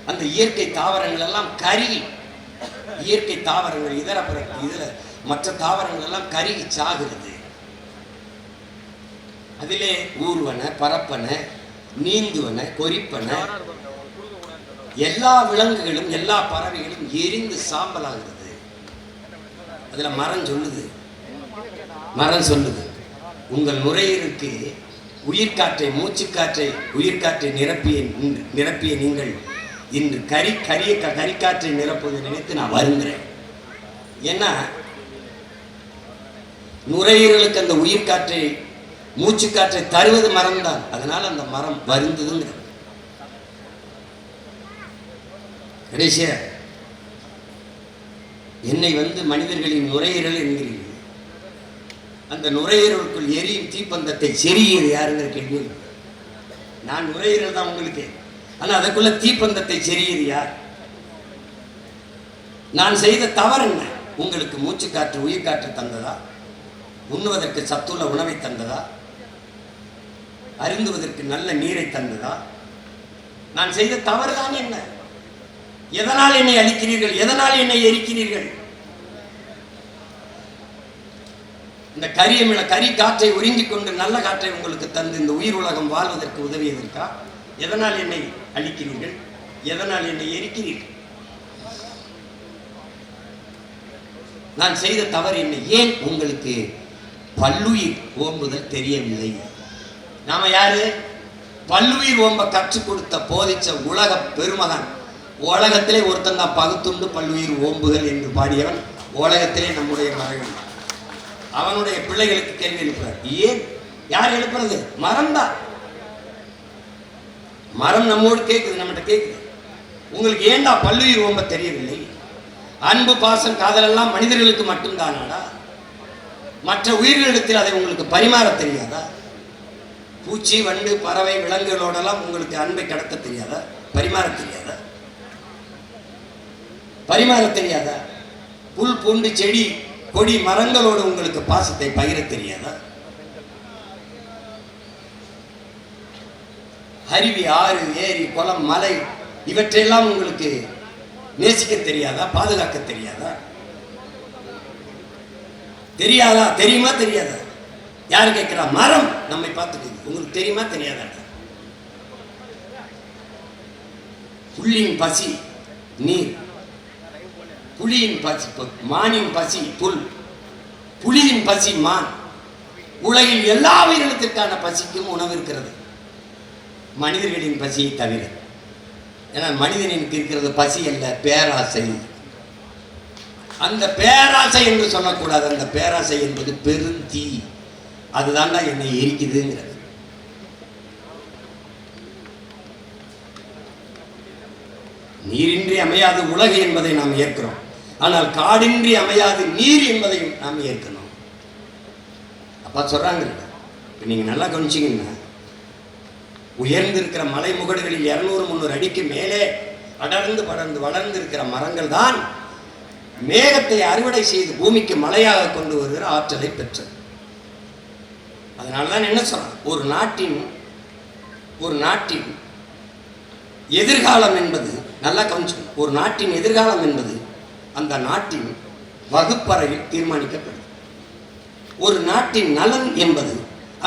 அந்த இயற்கை தாவரங்கள் எல்லாம் கருகி, இயற்கை தாவரங்கள் இதுல மற்ற தாவரங்கள் எல்லாம் கருகி சாகுறது. அதிலே ஊர்வன, பரப்பன, நீந்துவன, கொறிப்பன எல்லா விலங்குகளும் எல்லா பறவைகளும் எரிந்து சாம்பலாகிறது. அதுல மரம் சொல்லுது உங்கள் நுரையீரலுக்கு உயிர்காற்றை, மூச்சுக்காற்றை, உயிர்காற்றை நிரப்பிய நீங்கள் இன்று கரிக்காற்றை நிரப்புவதை நினைத்து நான் வருகிறேன். ஏன்னா நுரையீரலுக்கு அந்த உயிர்காற்றை, மூச்சுக்காற்றை தருவது மரம்தான். அதனால அந்த மரம் வருந்ததுங்கிற கடைசிய என்னை வந்து மனிதர்களின் நுரையீரல் என்கிறீர்கள். அந்த நுரையீரலுக்குள் எரியும் தீப்பந்தத்தை செறியது யாருங்கிற கேள்வி. நான் நுரையீரல் தான் உங்களுக்கு, ஆனா அதற்குள்ள தீப்பந்தத்தை செறியது யார்? நான் செய்த தவறு என்ன? உங்களுக்கு மூச்சுக்காற்று, உயிர்காற்று தந்ததா? உண்ணுவதற்கு சத்துள்ள உணவை தந்ததா? அருந்துவதற்கு நல்ல நீரை தந்ததா? நான் செய்த தவறுதான் என்ன? எதனால் என்னை அழிக்கிறீர்கள்? எதனால் என்னை எரிக்கிறீர்கள்? இந்த கரி காற்றை உறிஞ்சிக் கொண்டு நல்ல காற்றை உங்களுக்கு தந்து இந்த உயிர் உலகம் வாழ்வதற்கு உதவியதற்கா? எதனால் என்னை அழிக்கிறீர்கள்? எதனால் என்னை எரிக்கிறீர்கள்? நான் செய்த தவறு என்ன? ஏன் உங்களுக்கு பல்லுயிர் ஓம்புதல் தெரியவில்லை? நாம யாரு? பல்லுயிர் ஓம்ப கற்றுக் கொடுத்த போதிச்ச உலக பெருமகன். உலகத்திலே ஒருத்தன் தான் பகுத்துண்டு பல்லுயிர் ஓம்புகள் என்று பாடியவன். உலகத்திலே நம்முடைய மகன். அவனுடைய பிள்ளைகளுக்கு கேள்வி எழுப்புறார். ஏன்? யார் எழுப்புறது? மரம் தான். மரம் நம்மோடு கேட்குது, நம்மகிட்ட கேட்குது. உங்களுக்கு ஏண்டா பல்லுயிர் ஓம்ப தெரியவில்லை? அன்பு பாசம் காதல் எல்லாம் மனிதர்களுக்கு மட்டும்தானாடா? மற்ற உயிர்களிடத்தில் அதை உங்களுக்கு பரிமாற தெரியாதா? பூச்சி வண்டு பறவை விலங்குகளோடெல்லாம் உங்களுக்கு அன்பை கடத்த தெரியாதா? பரிமாற தெரியாதா? பரிமாற தெரியாதா? புல் பூண்டு செடி கொடி மரங்களோடு உங்களுக்கு பாசத்தை பகிர தெரியாதா? அருவி ஆறு ஏரி குளம் மலை இவற்றையெல்லாம் உங்களுக்கு நேசிக்க தெரியாதா? பாதுகாக்க தெரியாதா? தெரியாதா? தெரியுமா தெரியாதா? யாரு கேட்கிறா? மரம் நம்மை பார்த்துட்டு உங்களுக்கு தெரியுமா தெரியாதா? புல்லின் பசி நீர், புலியின் பசி மானின் பசி புல், புலியின் பசி மான். உலகில் எல்லா உயிரினத்திற்கான பசிக்கும் உணவு இருக்கிறது, மனிதர்களின் பசியை தவிர. ஏன்னா மனிதனுக்கு இருக்கிறது பசி அல்ல, பேராசை. அந்த பேராசை என்று சொல்லக்கூடாது. அந்த பேராசை என்பது பெருந்தீ. அதுதான்டா என்னை எரிக்குதுங்கிறது. நீரின்றி அமையாது உலகு என்பதை நாம் ஏற்கிறோம். ஆனால் காடின்றி அமையாது நீர் என்பதையும் நாம் ஏற்கணும். அப்பா சொல்றாங்க. நீங்க நல்லா கவனிச்சீங்கன்னா, உயர்ந்திருக்கிற மலை முகடுகளில் 200-300 அடிக்கு மேலே அடர்ந்து படர்ந்து வளர்ந்து இருக்கிற மரங்கள் தான் மேகத்தை அறுவடை செய்து பூமிக்கு மழையாக கொண்டு வருகிற ஆற்றலை பெற்றது. அதனால்தான் என்ன சொல்றான்? ஒரு நாட்டின் எதிர்காலம் என்பது, நல்லா கவனிச்சு, ஒரு நாட்டின் எதிர்காலம் என்பது அந்த நாட்டின் வகுப்பறையில் தீர்மானிக்கப்படுது. ஒரு நாட்டின் நலன் என்பது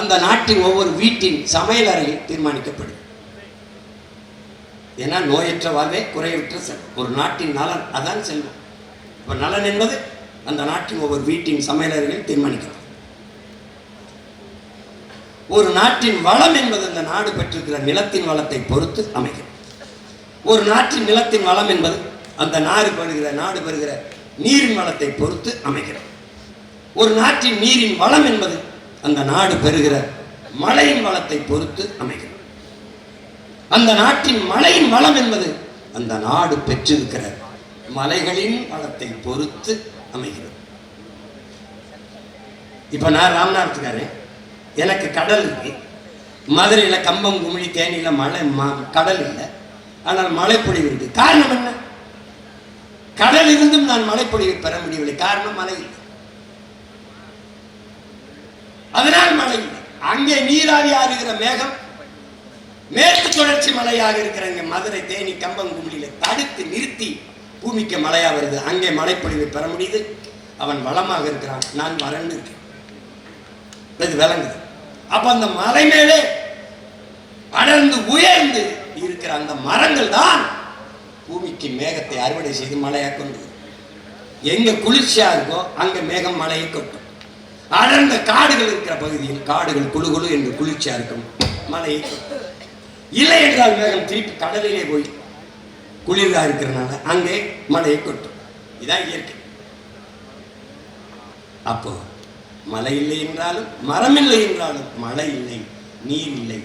அந்த நாட்டின் ஒவ்வொரு வீட்டின் சமையல் அறையில் தீர்மானிக்கப்படுது. ஏன்னா நோயற்ற வாழ்வே குறையற்ற செல்வம். ஒரு நாட்டின் நலன் அதான் செல்வம். இப்போ நலன் என்பது அந்த நாட்டின் ஒவ்வொரு வீட்டின் சமையல் அறையில் தீர்மானிக்கப்படும். ஒரு நாட்டின் வளம் என்பது அந்த நாடு பெற்றிருக்கிற நிலத்தின் வளத்தை பொறுத்து அமைகிறது. ஒரு நாட்டின் நிலத்தின் வளம் என்பது அந்த நாடு பெறுகிற நீரின் வளத்தை பொறுத்து அமைகிறது. ஒரு நாட்டின் நீரின் வளம் என்பது அந்த நாடு பெறுகிற மழையின் வளத்தை பொறுத்து அமைகிறது. அந்த நாட்டின் மழையின் வளம் என்பது அந்த நாடு பெற்றிருக்கிற மலைகளின் வளத்தை பொறுத்து அமைகிறது. இப்ப நான் ராமநாதத்துக்காரன், எனக்கு கடல் இருக்கு. மதுரையில கம்பம் குமிழி தேனியில கடல் இல்லை, ஆனால் மழைப்பொழிவு இருக்கு. காரணம் என்ன? கடல் இருந்தும் நான் மழைப்பொழிவை பெற முடியவில்லை. காரணம் மழை இல்லை. அதனால் மழை இல்லை. அங்கே நீராவி ஆறுகிற மேகம் மேற்கு தொடர்ச்சி மலையாக இருக்கிற மதுரை தேனி கம்பம் குமிழியில தடுத்து நிறுத்தி பூமிக்கு மழையா வருது. அங்கே மழைப்பொழிவை பெற முடியுது. அவன் வளமாக இருக்கிறான், நான் வறண்டு இருக்கேன். இது விளங்குது. அப்ப அந்த மலை மேலே அடர்ந்து உயர்ந்து இருக்கிற அந்த மரங்கள் தான் பூமிக்கு மேகத்தை அறுவடை செய்து மழையா கொண்டு. எங்க குளிர்ச்சியா இருக்கோ அங்க மேகம் மழையை கொட்டும். அடர்ந்த காடுகள் இருக்கிற பகுதியில் காடுகள் குழு குழு என்று குளிர்ச்சியா இருக்கும், மழையை கொட்டும். இல்லை என்றால் மேகம் திருப்பி கடலிலே போய் குளிர்கா இருக்கிறனால அங்கே மழையை கொட்டும். இதான் இயற்கை. அப்போ மழை இல்லை என்றாலும் மரம் இல்லை என்றாலும் மழை இல்லை, நீர் இல்லை,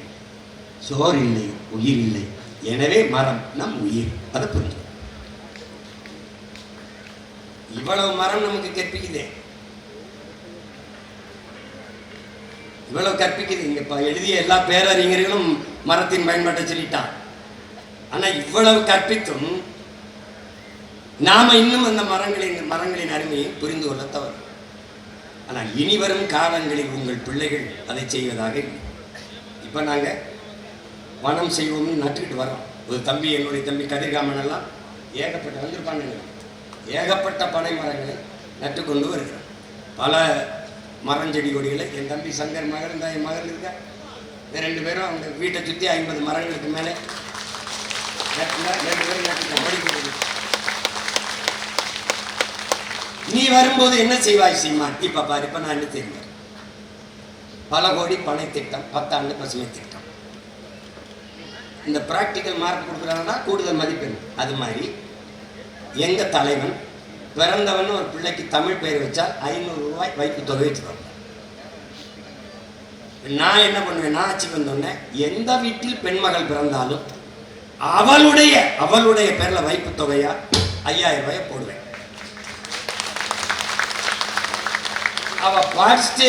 சோறு இல்லை, உயிர் இல்லை. எனவே மரம் நம் உயிர். அதை புரிஞ்சு. இவ்வளவு மரம் நமக்கு கற்பிக்குதே, இவ்வளவு கற்பிக்குது. இங்க எழுதிய எல்லா பேரறிஞர்களும் மரத்தின் பயன்பாட்டை சொல்லிட்டான். ஆனா இவ்வளவு கற்பித்தும் நாம இன்னும் அந்த மரங்களின் அருமையை புரிந்து கொள்ள தவறு. ஆனால் இனி வரும் காலங்களில் உங்கள் பிள்ளைகள் அதை செய்வதாக இல்லை. இப்ப நாங்க வனம் செய்வோம்னு நட்டுக்கிட்டு வரோம். ஒரு தம்பி, என்னுடைய தம்பி கதிர்காமன் எல்லாம் ஏகப்பட்ட வந்திருப்பாங்க, ஏகப்பட்ட பனை மரங்களை நட்டு கொண்டு வருகிறார். பல மரஞ்செடி கொடிகளை என் தம்பி சங்கர் மகன் தான், என் மகன் இருக்க, ரெண்டு பேரும் அவங்க வீட்டை சுற்றி 50 மரங்களுக்கு மேலே ரெண்டு பேரும் நட்டுட்டாங்க. படிக்கிறது நீ வரும்போது என்ன செய்வாய் சீமான்? இப்ப பாரு, இப்ப நான் என்ன தெரியும், பல கோடி பனை திட்டம், 10 ஆண்டு பசுமை திட்டம். இந்த பிராக்டிக்கல் மார்க் கொடுக்குறாங்கன்னா கூடுதல் மதிப்பெண். அது மாதிரி எங்க தலைவன் பிறந்தவன் ஒரு பிள்ளைக்கு தமிழ் பெயர் வச்சா 500 ரூபாய் வைப்பு தொகை வச்சுருவாங்க. நான் என்ன பண்ணுவேன், நான் ஆட்சிக்கு வந்தோடனே எந்த வீட்டில் பெண்மகள் பிறந்தாலும் அவளுடைய பேர்ல வைப்பு தொகையா 5000 ரூபாய் போடுவேன். அவ படிச்சுட்டு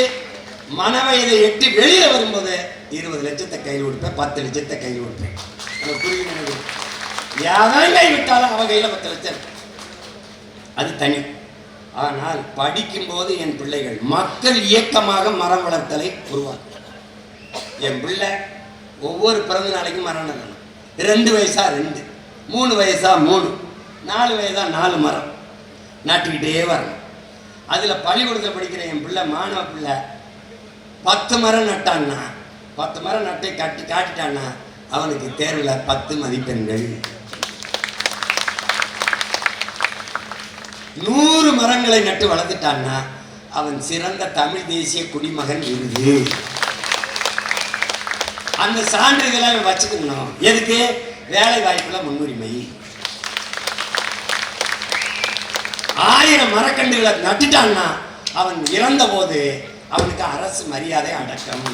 மனவயதை எட்டு வெளியில வரும்போது 20 லட்சத்தை கையில் கொடுப்பேன், 10 லட்சத்தை கையில் கொடுப்பேன். யாரும் கை விட்டாலும் அவ கையில 10 லட்சம். அது தனி. ஆனால் படிக்கும் போது என் பிள்ளைகள் மக்கள் இயக்கமாக மரம் வளர்த்தலை உருவாக்கும். என் பிள்ளை ஒவ்வொரு பிறந்த நாளைக்கும் மரம் நடணும். 2 வயசா 2, 3 வயசா 3, 4 வயசா 4 மரம் நட்டுக்கிட்டே வரணும். அதுல பள்ளிக்கூடத்தில் படிக்கிற என் பிள்ளை, மாணவ பிள்ளை 10 மரம் நட்டான்னா, 10 மரம் நட்டை காட்டிட்டான்னா அவனுக்கு தேர்வுல 10 மதிப்பெண்கள். 100 மரங்களை நட்டு வளர்த்துட்டான்னா அவன் சிறந்த தமிழ் தேசிய குடிமகன் விருது. அந்த சான்றிதழை வச்சுக்கணும். எதுக்கு? வேலை வாய்ப்புல முன்னுரிமை. 1000 மரக்கன்றுகளை நட்டுட்டான்னா அவன் இறந்த போது அவனுக்கு அரசு மரியாதை அடக்கம்.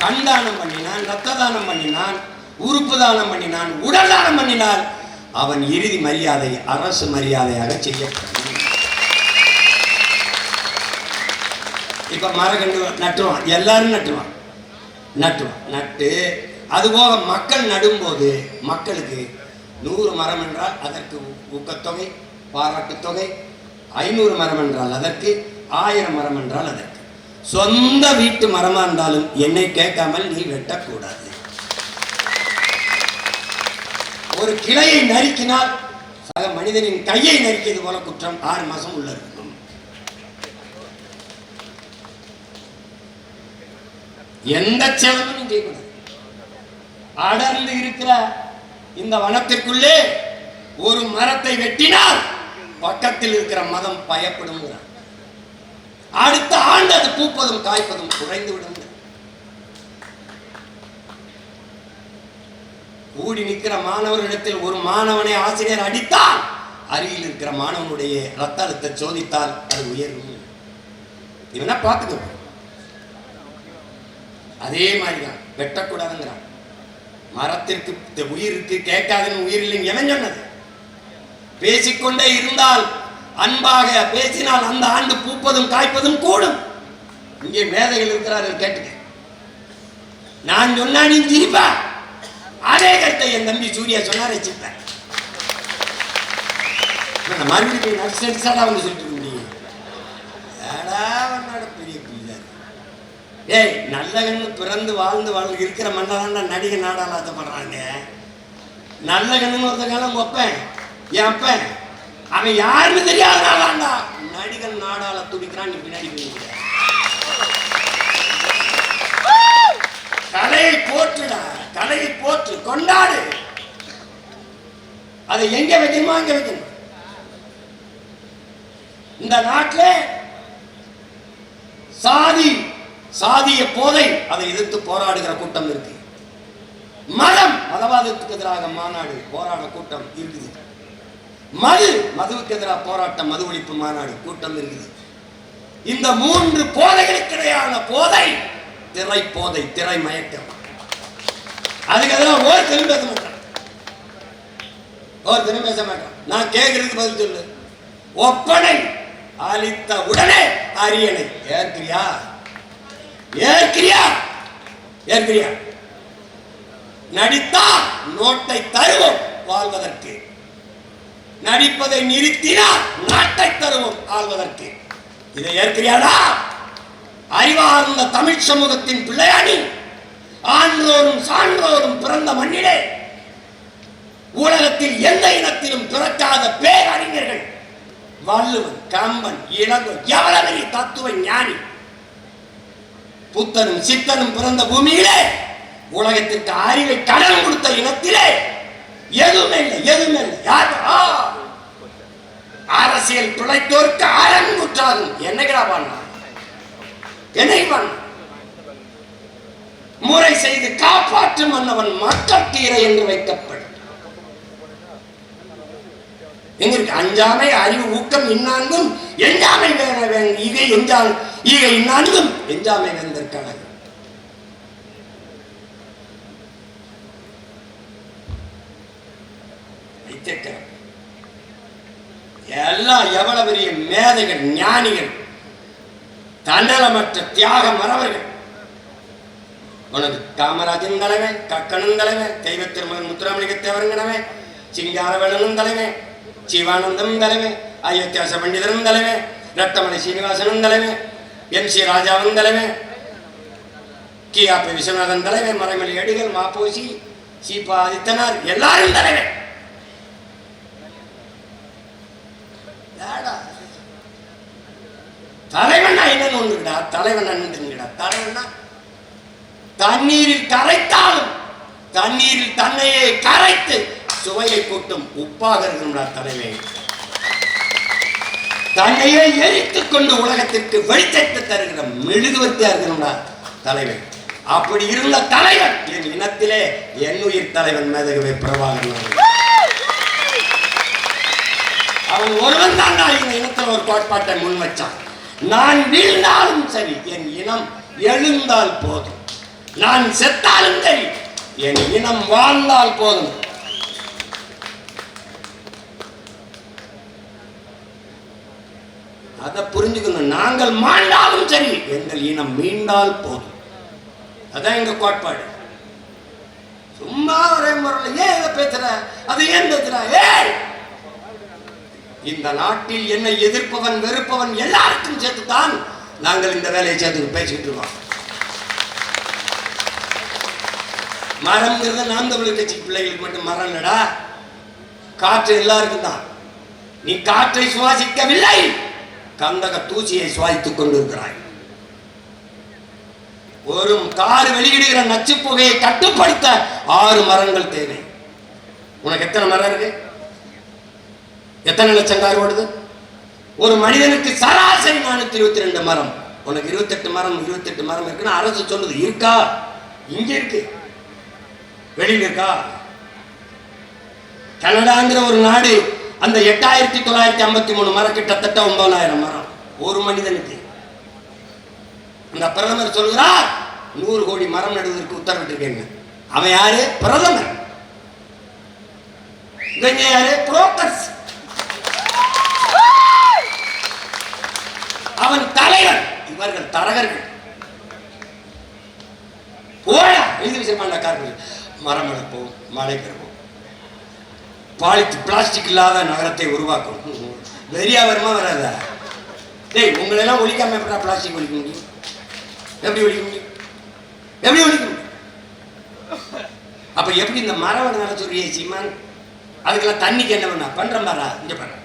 கண் தானம் பண்ணினான், ரத்த தானம் பண்ணினான், உறுப்பு தானம் பண்ணினான், உடல் தானம் பண்ணினால் அவன் இறுதி மரியாதை அரசு மரியாதையாக செய்யப்படும். இப்ப மரக்கன்று நட்டுவான், எல்லாரும் நட்டுவான். நட்டு அதுபோக மக்கள் நடும்போது மக்களுக்கு 100 மரம் என்றால் அதற்கு ஊக்கத்தொகை, பாராட்டு தொகை, 500 மரம் என்றால் அதற்கு, 1000 மரம் என்றால் அதற்கு. சொந்த வீட்டு மரமா இருந்தாலும் என்னை கேட்காமல் நீ வெட்டக்கூடாது. ஒரு கிளையை நறுக்கினால் சக மனிதனின் கையை நறுக்கியது போல குற்றம் 6 மாசம் உள்ள இருக்கும். எந்த சேதமும் செய்யக்கூடாது. அடர்ந்து இருக்கிற இந்த வனத்திற்குள்ளே ஒரு மரத்தை வெட்டினால் பக்கத்தில் இருக்கிற மதம் பயப்படும். அடுத்த ஆண்டு அது பூப்பதும் காய்ப்பதும் குறைந்து விடும். கூடி நிற்கிற மாணவர்களிடத்தில் ஒரு மாணவனை ஆசிரியர் அடித்தால் அருகில் இருக்கிற மாணவனுடைய ரத்த அழுத்தத்தை சோதித்தால் அது உயரும். இவனா பார்த்துக்க. அதே மாதிரிதான் வெட்டக்கூடாதுங்கிறான். மரத்திற்கு உயிர் இருக்கு, கேட்காதுன்னு உயிர் இல்லைன்னு எவன் சொன்னது? பேசிக்கொண்டே இருந்தால், அன்பாக பேசினால் அந்த ஆண்டு பூப்பதும் காய்ப்பதும் கூடும். இங்கே மேதைகள் இருக்கிறார்கள், கேட்டுக்க. நான் சொன்னா நீ சிரிப்பா. அதே கருத்தை என் தம்பி சூர்யா சொன்னா ரசிப்பேன். மறுபடியும் நர்சா வந்து சொல்லிட்டு முடியும். பெரிய புரியுதா? ஏய், நல்ல கண்ணு பிறந்து வாழ்ந்து இருக்கிற மன்னதாண்டா நடிகை நாடால் ஆசைப்படுறாங்க. நல்ல கண்ணுன்னு ஒருத்தங்காலம் வைப்பேன், என் அப்பன் அவன் யாருன்னு தெரியாதனாலாண்டா நடிகன் நாடால துடிக்கிறான். நீ பின்னாடி போய் கலையை போற்றுடா, கலையை போற்று, கொண்டாடு. அதை எங்க வைக்கணுமோ அங்க வைக்கணும். இந்த நாட்டில் சாதிய போதை அதை எதிர்த்து போராடுகிற கூட்டம் இருக்கு. மதவாதத்துக்கு எதிராக மாநாடு போராட கூட்டம் இருக்குது. மதுவுக்கு எதிராக போராட்டம், மது ஒழிப்பு மாநாடு கூட்டம் இருக்குது. இந்த 3 போதைகளுக்கு இடையான போதை திரை போதை, திரை மயக்கம். அதுக்கு எதிராக ஒருத்தரும் பேச மாட்டான். நான் கேட்கறதுக்கு பதில் சொல்லு. ஒப்பனை அளித்த உடனே அரியணை ஏற்கிறியா? நடித்தா நோட்டை தருவோம் வாழ்வதற்கு, நடிப்பதை நிறுத்தினால் நாட்டை தருவோம் ஆள்வதற்கு. இதை ஏற்கிறியாடா? அறிவார்ந்த தமிழ் சமூகத்தின் பிள்ளையானி ஆன்றோரும் சான்றோரும் பிறந்த மண்ணிலே உலகத்தில் எந்த இனத்திலும் பிறக்காத பேரறிஞர்கள் வள்ளுவன், கம்பன், இளங்கோ, எவ்வளவு தத்துவ ஞானி, புத்தனும் சித்தனும் பிறந்த பூமியிலே உலகத்திற்கு அறிவை கடன் கொடுத்த இனத்திலே எதுவுமே இல்லை, எதுவுமே இல்லை. யார் அரசியல் துளைத்தோருக்கு அரங்குற்றாகும் என்னைக்கா பண்ண என்னை பண்ண முறை செய்து காப்பாற்றும் மன்னவன் மக்கள் தீரை என்று வைக்கப்படும். எங்க இருக்கு அஞ்சாமை, அறிவு, ஊக்கம் இன்னான்கும் எஞ்சாமை ஈகை ஈகை இன்னான்கும் எஞ்சாமை வேந்தற்கான எல்லாம் எவ்வளவு பெரிய மேதைகள், ஞானிகள், தன்னலமற்ற தியாக மறவர்கள். உனக்கு காமராஜன் தலைவன், கக்கனும் தலைவன், தெய்வ திருமகன் முத்துராமலிங்க தேவரங்கனவன், சிங்காரவேலனும் தலைவன், சிவானந்தம் தலைவன், அயோத்தியாச பண்டிதரும் தலைவன், ரத்தமலை சீனிவாசனும் தலைவன், MC ராஜாவும் தலைவன், கியாபி விஸ்வநாதன் தலைவன், மறைமொழி அடிகள், மாப்போசி, சீபா ஆதித்தனார் எல்லாரும் தலைவன். தலைவனா என்னன்னு ஒண்ணுடா, தலைவன் என்னங்கடா, தலைவனா தண்ணீரில் கரைத்தாலும் தண்ணீரில் தன்னையே கரைத்து சுவையை கூட்டும் உப்பாக இருக்கணும்டா தலைவன். தன்னையே எரித்துக் கொண்டு உலகத்திற்கு வெளிச்சத்தை தருகிற மெழுகுவர்த்தியா இருக்கணும்டா தலைவன். அப்படி இருந்த தலைவன் என் இனத்திலே என் உயிர் தலைவன் மேதகவே பிரபாகரன். அவன் ஒருவன் தான் இந்த இனத்தில் ஒரு கோட்பாட்டை முன் வச்சான். நான் வீழ்ந்தாலும் சரி என் இனம் எழுந்தால் போதும், நான் செத்தாலும் சரி என் இனம் வாழ்ந்தால் போதும். அதை புரிஞ்சுக்கணும். நாங்கள் மாண்டாலும் சரி எங்கள் இனம் மீண்டால் போதும். அதான் எங்க கோட்பாடு. சும்மா ஒரே முறையில் ஏன் இதை பேசுற, அது ஏன் பேசுற? ஏய், இந்த நாட்டில் என்னை எதிர்ப்பவன் வெறுப்பவன் எல்லாருக்கும் சேர்த்துத்தான் நாங்கள் இந்த வேலையை சேர்த்து பேசிக்கிட்டு இருக்கோம். மரம்ங்கிறது நாம் தமிழர் கட்சி பிள்ளைகளுக்கு மட்டும் மரம் இல்லடா, காற்று எல்லாருக்கும் தான். நீ காற்றை சுவாசிக்கவில்லை, கந்தக தூசியை சுவாசித்துக் கொண்டிருக்கிறாய். ஒரு கார் வெளியிடுகிற நச்சு புகையை கட்டுப்படுத்த 6 மரங்கள் தேவை. உனக்கு எத்தனை மரம் இருக்கு? எத்தனை லட்சம் கார் ஓடுது? ஒரு மனிதனுக்கு சராசரி 422 மரம். உனக்கு 28 மரம் 28 மரம் இருக்குன்னு அரசு சொல்லுது. இருக்கா? இங்க இருக்கு, வெளியில் இருக்கா? கனடாங்கிற ஒரு நாடு அந்த 8953 மரம், கிட்டத்தட்ட 9000 மரம் ஒரு மனிதனுக்கு. அந்த பிரதமர் சொல்கிறார் 100 கோடி மரம் நடுவதற்கு உத்தரவிட்டிருக்கேன். அவன் யாரு? பிரதமர். இவங்க யாரு? புரோக்கர்ஸ். அவன் தலைவர், இவர்கள் தரகர்கள். போயா எழுதி விஷயமாண்டா கார்கள். மரம் வளர்ப்போம், மழை பெறுவோம், பிளாஸ்டிக் இல்லாத நகரத்தை உருவாக்கும். வெறியா வருமா வராத? டேய், உங்களெல்லாம் ஒழிக்காம எப்படா பிளாஸ்டிக் ஒழிக்க முடியும்? எப்படி ஒழிக்க முடியும்? எப்படி ஒழிக்க முடியும்? அப்ப எப்படி இந்த மரம் நட சொல்றியே சீமான்? அதுக்கெல்லாம் தண்ணிக்கு என்ன பண்ண பண்றேன் பாரா, இங்க பண்ற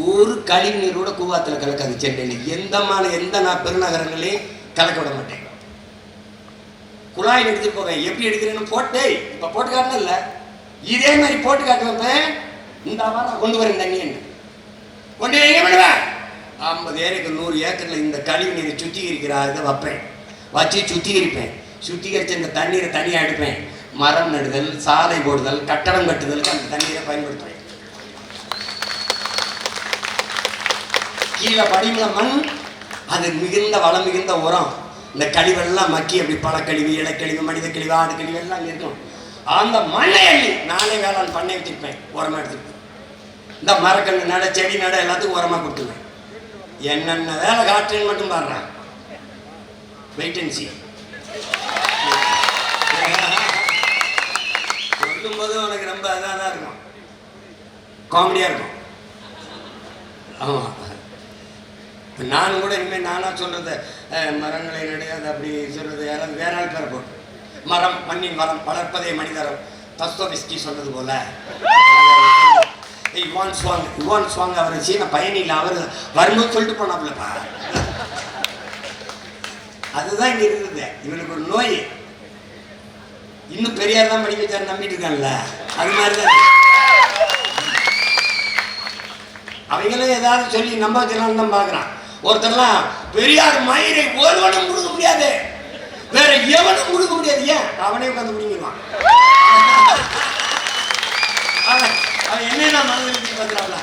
ஒரு கழிவு நீரோட கூவாத்துல கலக்காது. சென்னையில் எந்த மாலை எந்த பெருநகரங்களே கலக்க விட மாட்டேன். குழாயில் எடுத்துட்டு போவேன். எப்படி எடுக்கிறேன்னு போட்டு இப்ப போட்டு காட்டணும் இல்ல, இதே மாதிரி போட்டு காட்ட வைப்பேன். இந்த வாரம் கொண்டு வரேன் தண்ணி என்ன கொண்டு எங்க பண்ணுவேன்? 50 ஏக்கருக்கு 100 ஏக்கர்ல இந்த கழிவு நீரை சுத்திகரிக்கிறாங்க வைப்பேன். வச்சு சுத்திகரிப்பேன். சுத்திகரிச்சு இந்த தண்ணீரை தனியாக எடுப்பேன். மரம் நடுதல், சாலை போடுதல், கட்டடம் கட்டுதலுக்கு அந்த தண்ணீரை பயன்படுத்துவேன். கீழே படிமுள்ள மண், அது மிகுந்த வளம் மிகுந்த உரம். இந்த கழிவெல்லாம் மக்கி அப்படி பழக்கழிவு, இலக்கழிவு, மனித கழிவு, ஆடு கழிவு எல்லாம் இருக்கும். அந்த மண்ணை அள்ளி நானே வேளாண் பண்ணை வச்சிருப்பேன், உரமா எடுத்துருப்பேன். இந்த மரக்கன்று நட, செடி நட எல்லாத்துக்கும் உரமா கொடுத்துருவேன். என்னென்ன வேலை காட்டுறேன்னு மட்டும் பாடுறான். வெயிட் அண்ட் சீ. சொல்லும்போது உனக்கு ரொம்ப இதாக தான் இருக்கும், காமெடியா இருக்கும். ஆமா, நானும் கூட இனிமேல் நானாக சொல்கிறத மரங்களை நடையாது அப்படி சொல்கிறது யாராவது வேற ஆள் பேரை போட்டு மரம் மண்ணின் வரம் வளர்ப்பதே மனிதரம் தஸ்தோவெஸ்கி சொன்னது போல யுவான் ஸ்வாங் அவர் சீன பயணியில் அவர் வரும்போது சொல்லிட்டு போனாப்லப்பா. அதுதான் இங்க இருக்குது. இவனுக்கு ஒரு நோய். இன்னும் பெரியார் தான் படிக்க வச்சாரு நம்பிட்டு இருக்கான்ல, அது மாதிரிதான் அவங்களும் ஏதாவது சொல்லி நம்ப வச்சலாம் தான் பாக்குறான். ஒருத்தர்லாம் பெரியார் மயிரை ஒருவனும் கொடுக்க முடியாது, வேற எவனும் கொடுக்க முடியாது, ஏன் அவனே உட்காந்து முடிங்கிடுவான். அவன் என்னென்ன மனதில் பார்க்கிறாங்களா,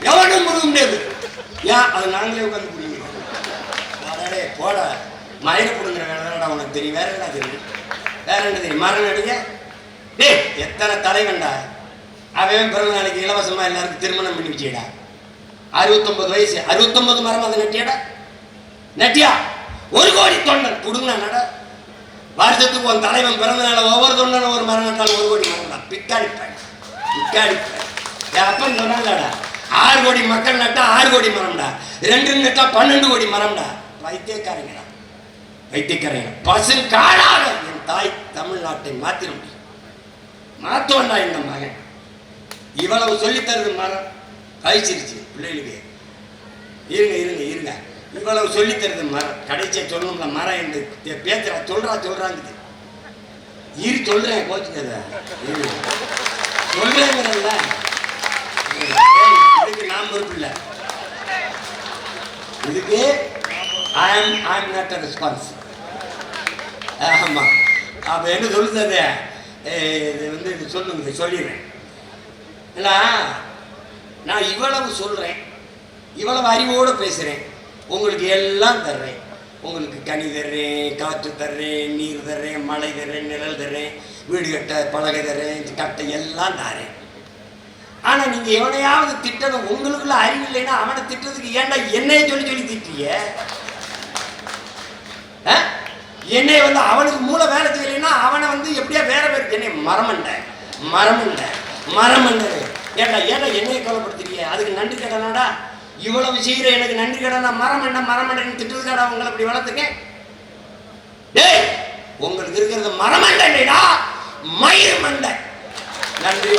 எவனும் கொடுக்க முடியாது, ஏன் அது நாங்களே உட்காந்து முடிங்கிடுவோம். அடே போட மயிரை கொடுங்கிற வேலை உனக்கு தெரியும், வேற என்ன தெரியும், வேற என்ன தெரியும், மரம் நடிங்க. டே எத்தனை தலைவன்டா, அவன் பிறந்த நாளைக்கு இலவசமா எல்லாருக்கும் திருமணம் பண்ணி வச்சுடா. 69 வயசு 69 மரம் அதை நட்டியாடா, நட்டியா 1 கோடி தொண்டன் கொடுங்க நட. வருஷத்துக்கு உன் தலைவன் பிறந்த நாள் ஒவ்வொரு தொண்டனும் ஒரு மரம் நட்டாலும் 1 கோடி மரம் தான். பிக்காடிப்பேன் என் அப்பன் சொன்னாங்கடா, 6 கோடி மக்கள் நட்டா 6 கோடி மரம்டா, 2 நட்டா 12 கோடி மரம்டா. வைத்தியக்காரங்கடா வைத்தியக்காரங்க பசு காடாக என் தாய் தமிழ்நாட்டை மாத்திர முடியும். மாத்துவண்டா இந்த மகன். இவ்வளவு சொல்லித்தருது மரம் கழிச்சிருச்சு பிள்ளைகளுக்கு. இருங்க இருங்க இருங்க, இவ்வளவு சொல்லித்தருது மரம். கடைசியை சொல்லணும்ல, மரம் என்று பேசுறா சொல்றாங்குது. இரு சொல்றேன், கோச்சுக்கத சொல்றேங்கிறல்ல, இதுக்கு நான் பொறுப்பு இல்லை. இதுக்கு I am not a response. ஆமா, அப்ப என்ன சொல்லுது, இது வந்து இது சொல்லுங்க, சொல்லிடுறேன். இல்லை நான் இவ்வளவு சொல்றேன், இவ்வளவு அறிவோடு பேசுறேன், உங்களுக்கு எல்லாம் தர்றேன். உங்களுக்கு கனி தர்றேன், காற்று தர்றேன், நீர் தர்றேன், மழை தர்றேன், நிழல் தர்றேன், வீடு கட்ட பலகை தர்றேன், கட்டை எல்லாம் தரேன். ஆனா நீங்க எவனையாவது திட்டணும், உங்களுக்குள்ள அறிவு இல்லைன்னா அவனை திட்டத்துக்கு ஏன்டா என்னைய சொல்லி சொல்லி திட்டிய? என்னை வந்து அவனுக்கு மூளை வேலை செய்யலைன்னா அவனை வந்து எப்படியா வேற பேருக்கு என்னை மரமண்ட ஏண்டா என்னைய கவலைப்படுத்துறீங்க? அதுக்கு நன்றி கடனாடா, இவ்வளவு செய்யற எனக்கு நன்றி கடனா? மரமண்டன் திட்டுறதுக்காடா உங்களை அப்படி வளர்த்துக்க? டேய் உங்களுக்கு இருக்கிறது மரமண்டா, மயிர் மண்டை. நன்றி.